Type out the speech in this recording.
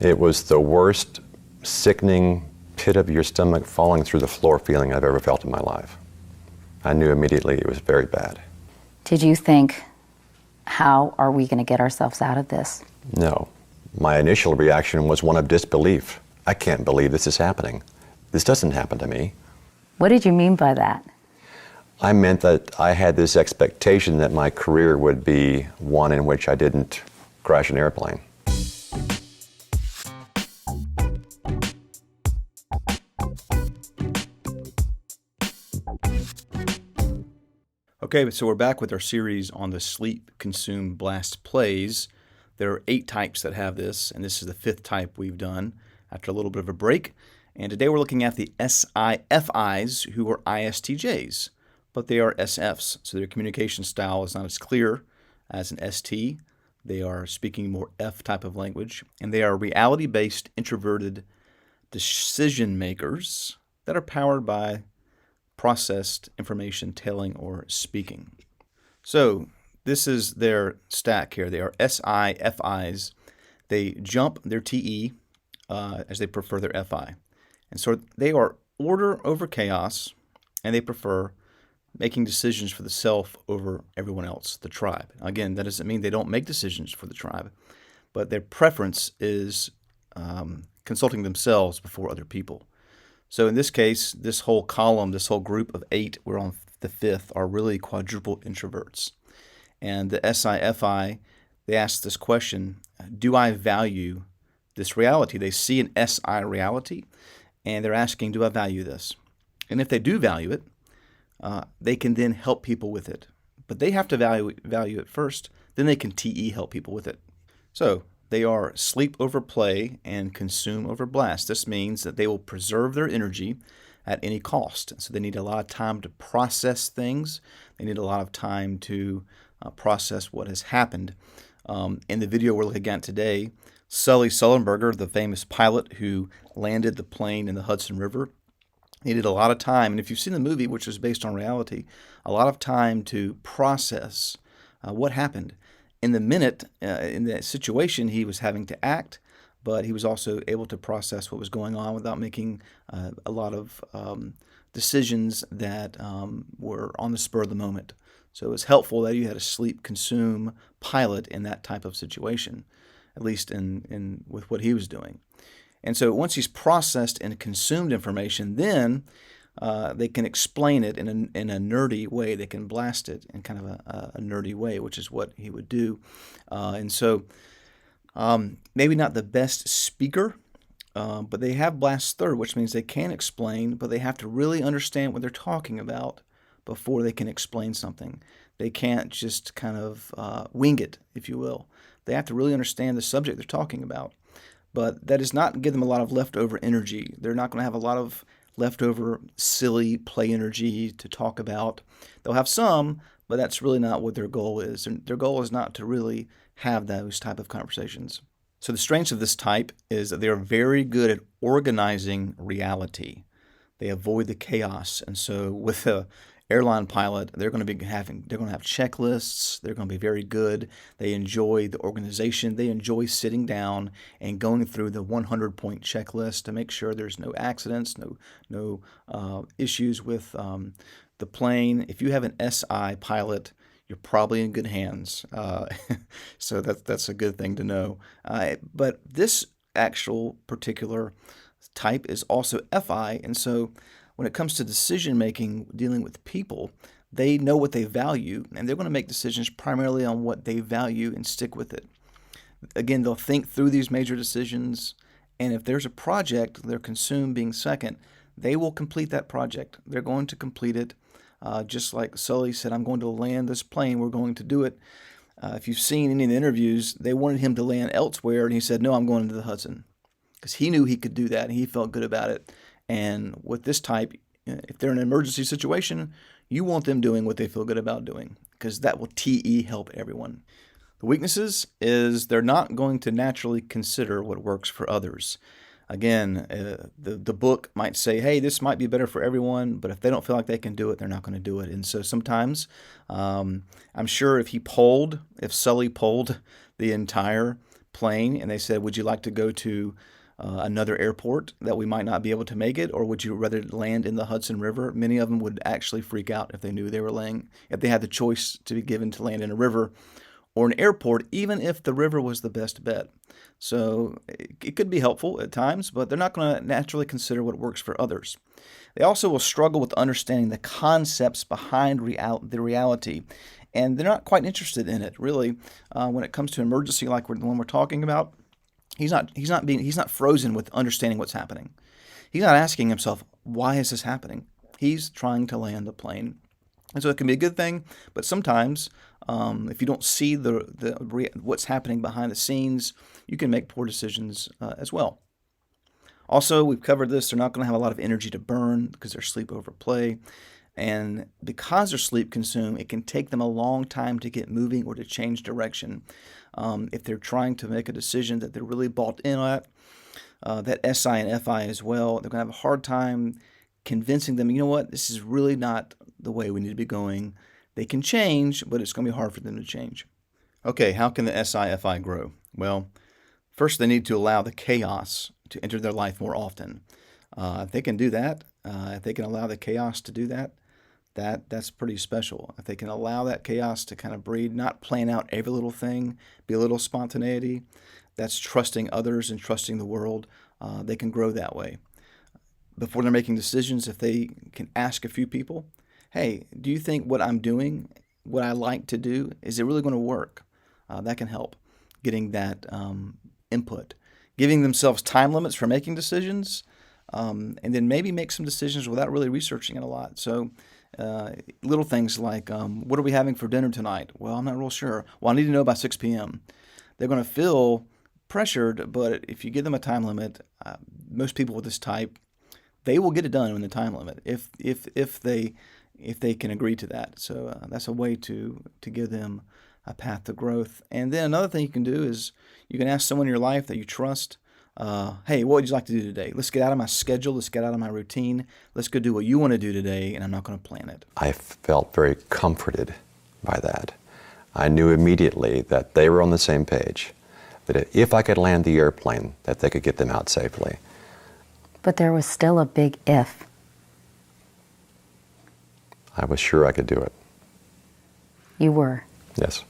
It was the worst, sickening, pit of your stomach falling through the floor feeling I've ever felt in my life. I knew immediately it was very bad. Did you think, how are we going to get ourselves out of this? No. My initial reaction was one of disbelief. I can't believe this is happening. This doesn't happen to me. What did you mean by that? I meant that I had this expectation that my career would be one in which I didn't crash an airplane. Okay, so we're back with our series on the sleep, consume, blast plays. There are 8 types that have this, and this is the 5th type we've done after a little bit of a break. And today we're looking at the SiFis, who are ISTJs, but they are SFs, so their communication style is not as clear as an ST. They are speaking more F type of language, and they are reality-based, introverted decision makers that are powered by processed information telling or speaking. So this is their stack here. They are SiFis. They jump their TE as they prefer their FI. And so they are order over chaos, and they prefer making decisions for the self over everyone else, the tribe. Again, that doesn't mean they don't make decisions for the tribe, but their preference is consulting themselves before other people. So in this case, this whole column, this whole group of 8, we're on the 5th, are really quadruple introverts. And the SiFi, they ask this question, do I value this reality? They see an SI reality, and they're asking, do I value this? And if they do value it, they can then help people with it. But they have to value it first, then they can TE help people with it. So they are sleep over play and consume over blast. This means that they will preserve their energy at any cost. So they need a lot of time to process things. They need a lot of time to process what has happened. In the video we're looking at today, Sully Sullenberger, the famous pilot who landed the plane in the Hudson River, needed a lot of time, and if you've seen the movie, which is based on reality, a lot of time to process what happened. In the minute, in that situation, he was having to act, but he was also able to process what was going on without making a lot of decisions that were on the spur of the moment. So it was helpful that you had a sleep-consume pilot in that type of situation, at least in with what he was doing. And so once he's processed and consumed information, then they can explain it in a nerdy way. They can blast it in kind of a nerdy way, which is what he would do. And so maybe not the best speaker, but they have blast third, which means they can explain, but they have to really understand what they're talking about before they can explain something. They can't just kind of wing it, if you will. They have to really understand the subject they're talking about. But that does not give them a lot of leftover energy. They're not going to have a lot of leftover silly play energy to talk about. They'll have some, but that's really not what their goal is. Their goal is not to really have those type of conversations. So the strengths of this type is that they are very good at organizing reality. They avoid the chaos. And so with a airline pilot, they're going to have checklists. They're going to be very good. They enjoy the organization. They enjoy sitting down and going through the 100-point checklist to make sure there's no accidents, no issues with the plane. If you have an SI pilot, you're probably in good hands. So that's a good thing to know. But this actual particular type is also FI, and so when it comes to decision making, dealing with people, they know what they value, and they're going to make decisions primarily on what they value and stick with it. Again, they'll think through these major decisions, and if there's a project, their consume being second, they will complete that project. They're going to complete it. Just like Sully said, I'm going to land this plane, we're going to do it. If you've seen any of the interviews, they wanted him to land elsewhere, and he said, no, I'm going to the Hudson, because he knew he could do that, and he felt good about it. And with this type, if they're in an emergency situation, you want them doing what they feel good about doing, because that will TE help everyone. The weaknesses is they're not going to naturally consider what works for others. Again, the book might say, hey, this might be better for everyone, but if they don't feel like they can do it, they're not going to do it. And so sometimes, I'm sure if Sully polled the entire plane and they said, would you like to go to another airport that we might not be able to make it, or would you rather land in the Hudson River? Many of them would actually freak out if they knew if they had the choice to be given to land in a river or an airport, even if the river was the best bet. So it could be helpful at times, but they're not going to naturally consider what works for others. They also will struggle with understanding the concepts behind the reality, and they're not quite interested in it, really. When it comes to emergency like the one we're talking about, he's not frozen with understanding what's happening. He's not asking himself, why is this happening? He's trying to land the plane. And so it can be a good thing, but sometimes if you don't see what's happening behind the scenes, you can make poor decisions as well. Also, we've covered this, they're not going to have a lot of energy to burn because they're sleep over play. And because they're sleep consumed, it can take them a long time to get moving or to change direction. If they're trying to make a decision that they're really bought in at, that SI and FI as well, they're going to have a hard time convincing them, you know what, this is really not the way we need to be going. They can change, but it's going to be hard for them to change. Okay, how can the SI-FI grow? Well, first they need to allow the chaos to enter their life more often. If they can do that, if they can allow the chaos to do that, that's pretty special. If they can allow that chaos to kind of breed, not plan out every little thing, be a little spontaneity, that's trusting others and trusting the world, they can grow that way. Before they're making decisions, if they can ask a few people, hey, do you think what I'm doing, what I like to do, is it really going to work? That can help getting that input. Giving themselves time limits for making decisions, and then maybe make some decisions without really researching it a lot. So little things like, what are we having for dinner tonight? Well, I'm not real sure. Well, I need to know by 6 p.m. They're going to feel pressured, but if you give them a time limit, most people with this type, they will get it done in the time limit if they can agree to that. So that's a way to give them a path to growth. And then another thing you can do is you can ask someone in your life that you trust, hey, what would you like to do today? Let's get out of my schedule. Let's get out of my routine. Let's go do what you want to do today, and I'm not going to plan it. I felt very comforted by that. I knew immediately that they were on the same page, that if I could land the airplane, that they could get them out safely. But there was still a big if. I was sure I could do it. You were. Yes.